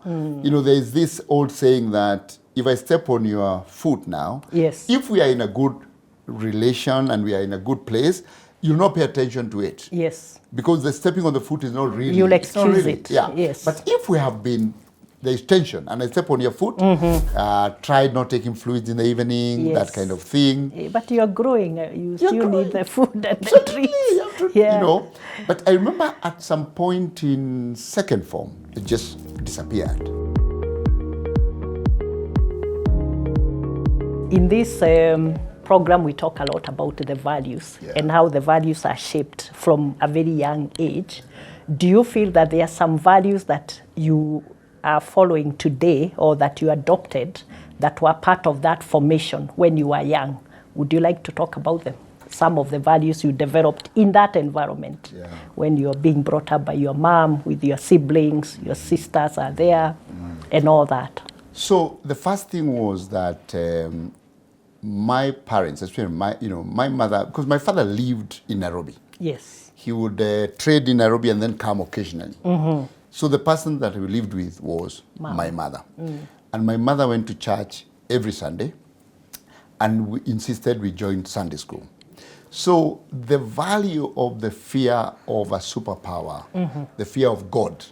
There's this old saying that if I step on your foot now, Yes. if we are in a good relation and we are in a good place, you'll not pay attention to it. Yes. Because the stepping on the foot is not really. You'll it's not excuse really, it. Yeah. Yes. But if we have been, there's tension and I step on your foot, tried not taking fluids in the evening, Yes. that kind of thing. But you're growing. You You're still growing. need the food and the Absolutely, treats. you have to, Yeah. But I remember at some point in second form, it just disappeared. In this program, we talk a lot about the values and how the values are shaped from a very young age. Do you feel that there are some values that you are following today or that you adopted that were part of that formation when you were young? Would you like to talk about them? Some of the values you developed in that environment when you're being brought up by your mom, with your siblings, your sisters are there, and all that. So the first thing was that my parents, especially my mother, because my father lived in Nairobi. Yes. He would trade in Nairobi and then come occasionally. So the person that we lived with was my mother. And my mother went to church every Sunday and we insisted we join Sunday school. So the value of the fear of a superpower, the fear of God,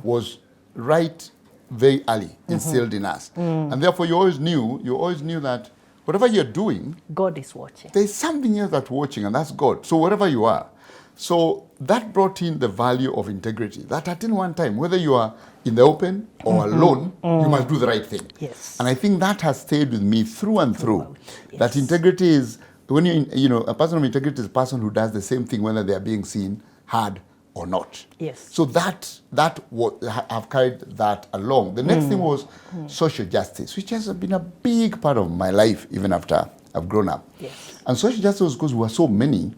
was right very early instilled in us. And therefore you always knew that whatever you're doing, God is watching. there's something else that's watching, and that's God. So wherever you are. So that brought in the value of integrity. That at any one time, whether you are in the open or alone, you must do the right thing. Yes. And I think that has stayed with me through and through. Yes. That integrity is, when a person of integrity is a person who does the same thing whether they are being seen, heard, or not. Yes. So I've carried that along. The next thing was social justice, which has been a big part of my life even after I've grown up. Yes. And social justice was because we were so many.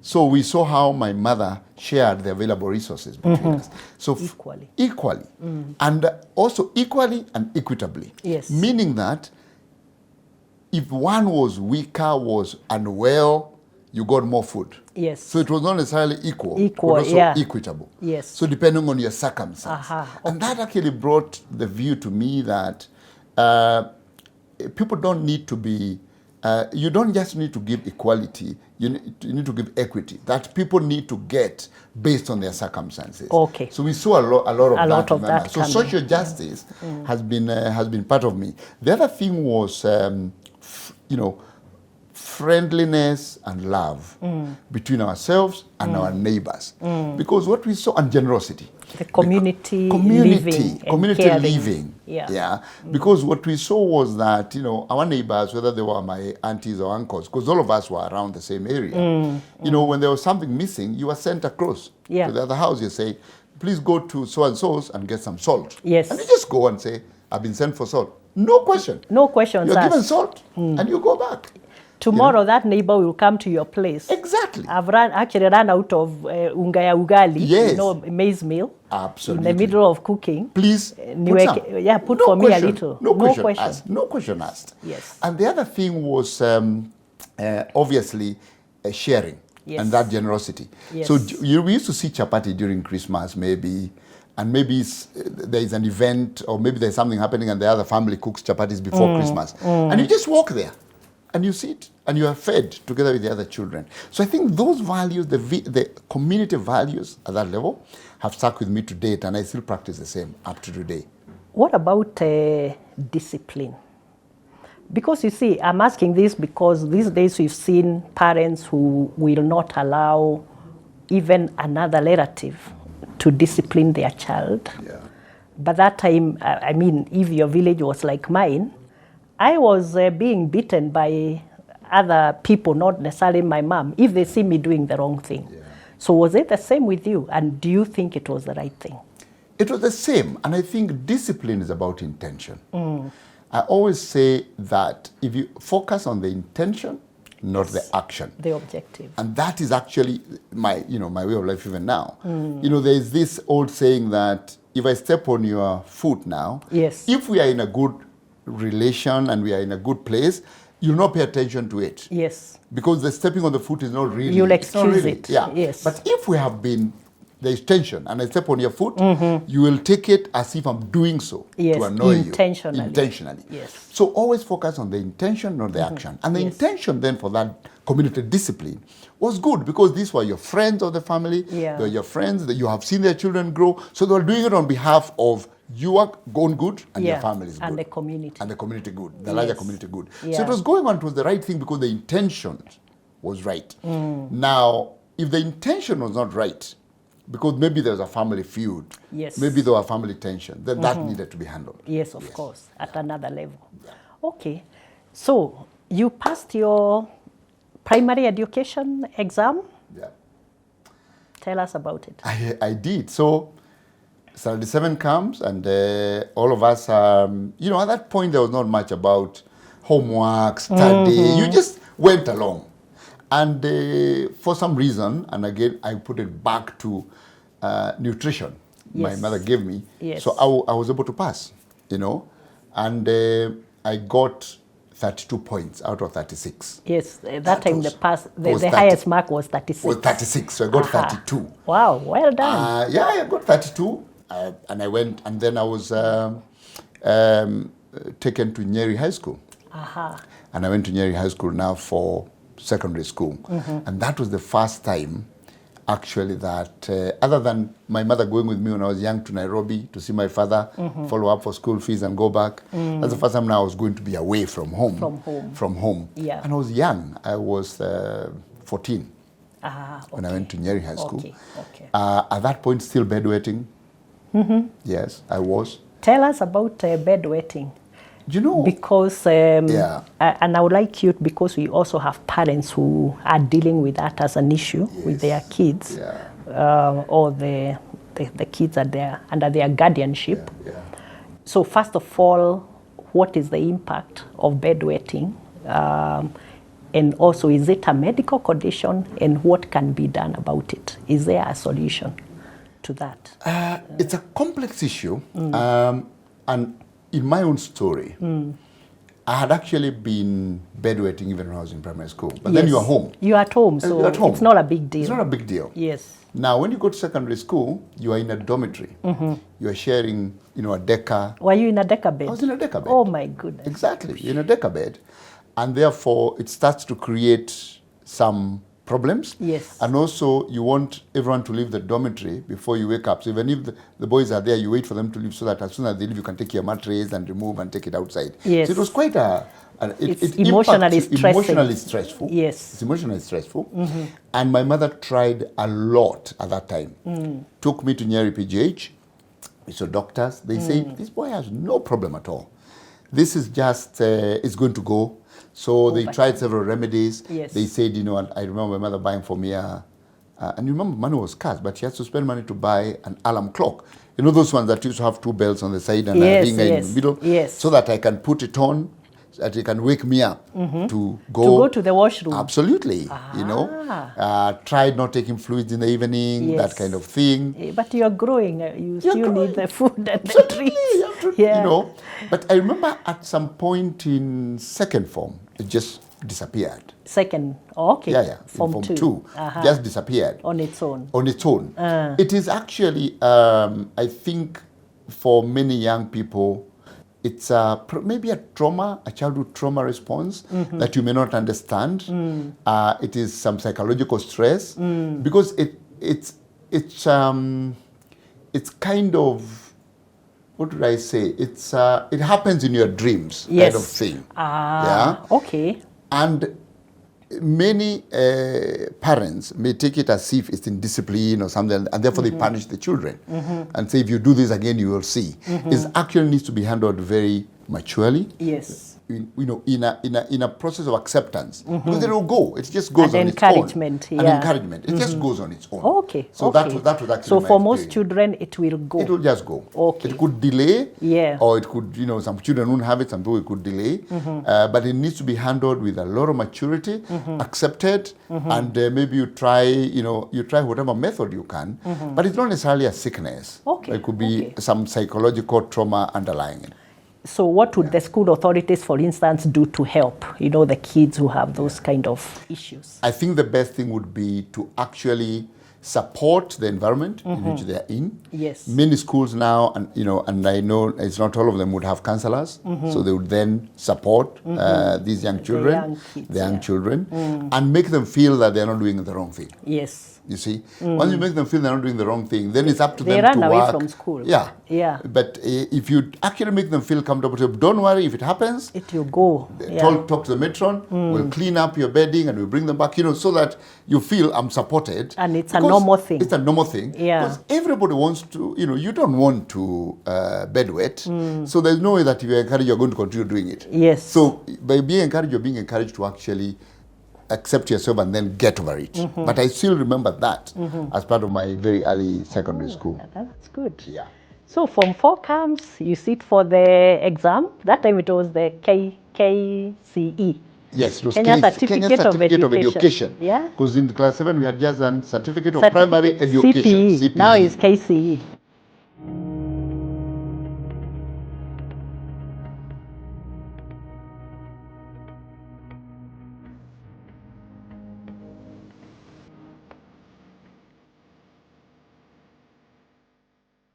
So we saw how my mother shared the available resources between us. So equally. And also equally and equitably. Yes. Meaning that if one was weaker, was unwell, you got more food. Yes. So it was not necessarily equal, Equal, but also equitable. Yes. So depending on your circumstance. And that actually brought the view to me that people don't need to be, you don't just need to give equality, you need to give equity. That people need to get based on their circumstances. Okay. So we saw a lot of that. So coming. social justice has been part of me. The other thing was, friendliness and love between ourselves and our neighbors. Because what we saw, and generosity. The community living. Yeah. Because what we saw was that, our neighbors, whether they were my aunties or uncles, because all of us were around the same area, when there was something missing, you were sent across to the other house. You say, please go to so-and-so's and get some salt. Yes. And you just go and say, I've been sent for salt. No question. No questions You're asked. given salt and you go back. Tomorrow, that neighbor will come to your place. Exactly. I've actually run out of unga ya ugali, Yes. maize meal. Absolutely. In the middle of cooking. Please, put put for me a little. No question asked. Yes. And the other thing was obviously sharing and that generosity. Yes. So we used to see chapati during Christmas maybe, and maybe there is an event or maybe there's something happening and the other family cooks chapatis before Christmas. And you just walk there. And you sit and you are fed together with the other children. So I think those values, the community values at that level, have stuck with me to date, and I still practice the same up to today. What about discipline? Because you see, I'm asking this because these days we've seen parents who will not allow even another relative to discipline their child. Yeah. But that time, if your village was like mine, I was being beaten by other people, not necessarily my mom, if they see me doing the wrong thing. Yeah. So was it the same with you? And do you think it was the right thing? It was the same. And I think discipline is about intention. I always say that if you focus on the intention, not the action. The objective. And that is actually my way of life even now. There's this old saying that if I step on your foot now, if we are in a good relation and we are in a good place, you'll not pay attention to it. Yes. Because the stepping on the foot is not really. You'll excuse it. Yeah. Yes. But if we have been, there is tension, and I step on your foot, you will take it as if I'm doing so to annoy intentionally. you. Intentionally. Yes. So always focus on the intention, not the action. And the intention then for that community discipline was good, because these were your friends of the family, they were your friends, that you have seen their children grow, so they were doing it on behalf of your own good and your family's good. And the community. And the community good, the larger community good. So it was going on, it was the right thing because the intention was right. Now, if the intention was not right, because maybe there was a family feud, maybe there was family tension, then that needed to be handled. Yes, of course, at another level. Okay, so you passed your primary education exam? Yeah. Tell us about it. I did. So, Saturday 7 comes, and all of us, you know, at that point there was not much about homework, study, you just went along. And for some reason, and again, I put it back to nutrition my mother gave me. So I was able to pass, you know. And I got 32 points out of 36. Yes, that time the highest mark was 36. Was 36, so I got 32. Wow, well done. Yeah, I got 32. And I went, and then I was taken to Nyeri High School. And I went to Nyeri High School now for secondary school. And that was the first time, actually, that other than my mother going with me when I was young to Nairobi to see my father, follow up for school fees and go back, that's the first time now I was going to be away from home. From home. Yeah. And I was young. I was 14 when I went to Nyeri High School. At that point, still bedwetting. Yes, I was. Tell us about bedwetting. You know, because and I would like you, because we also have parents who are dealing with that as an issue with their kids, or the kids are under their guardianship. So first of all, what is the impact of bedwetting, and also is it a medical condition, and what can be done about it? Is there a solution to that? It's a complex issue, and in my own story, I had actually been bedwetting even when I was in primary school. But then you are home. You are at home, so it's not a big deal. It's not a big deal. Yes. Now, when you go to secondary school, you are in a dormitory. You are sharing, you know, a decker. Were you in a decker bed? I was in a decker bed. Oh, my goodness. Exactly, in a decker bed. And therefore, it starts to create some problems. Yes. And also, you want everyone to leave the dormitory before you wake up. So even if the boys are there, you wait for them to leave so that as soon as they leave, you can take your mattress and remove and take it outside. Yes. So it was quite it's emotionally stressful. Yes. It's emotionally stressful. And my mother tried a lot at that time. Took me to Nyeri PGH. We saw doctors. They say, this boy has no problem at all. This is just, it's going to go. So they tried several remedies. Yes. They said, you know, and I remember my mother buying for me and you remember money was scarce, but she had to spend money to buy an alarm clock. You know those ones that used to have two bells on the side and a ringer in the middle? Yes. So that I can put it on, so that it can wake me up to go to the washroom. Absolutely. You know, tried not taking fluids in the evening, that kind of thing. But you're growing. You still need the food and the treats. You know, but I remember at some point in second form, it just disappeared. Second, okay. Form two. Just disappeared. On its own. On its own. It is actually, I think, for many young people, it's maybe a trauma, a childhood trauma response that you may not understand. It is some psychological stress because it's kind of, what would I say? It happens in your dreams, kind of thing. Okay. And many parents may take it as if it's indiscipline or something, and therefore they punish the children and say, if you do this again, you will see. It actually needs to be handled very maturely. Yes. You know, in a process of acceptance, because it will go. It just goes on its own. Encouragement. And encouragement. It just goes on its own. Okay. So that was actually. So for most children, it will go. It will just go. Okay. It could delay. Yeah. Or it could, you know, some children won't have it. Some people it could delay. But it needs to be handled with a lot of maturity, accepted, and maybe you try whatever method you can. But it's not necessarily a sickness. Okay. It could be some psychological trauma underlying it. So what would the school authorities, for instance, do to help, you know, the kids who have those kind of issues? I think the best thing would be to actually support the environment in which they are in. Yes. Many schools now, and and I know it's not all of them would have counselors, so they would then support these young children, the young children, and make them feel that they are not doing the wrong thing. Yes. You see, once you make them feel they're not doing the wrong thing, then it's up to them to work. They run away from school. Yeah. Yeah. But if you actually make them feel comfortable, don't worry if it happens. It will go. Talk to the matron. We'll clean up your bedding and we'll bring them back. So that you feel I'm supported. And it's a normal thing. It's a normal thing. Yeah. Because everybody wants to. You don't want to bedwet. So there's no way that if you encourage, you're going to continue doing it. Yes. So by being encouraged, you're being encouraged to actually accept yourself and then get over it. But I still remember that as part of my very early secondary school. That's good. Yeah. So Form 4 comes, you sit for the exam. That time it was the KCE. Yes, it was Kenya Certificate of Education. Yeah. Because in class 7 we had just done Certificate of Primary Education. CPE. CPE. Now it's KCE.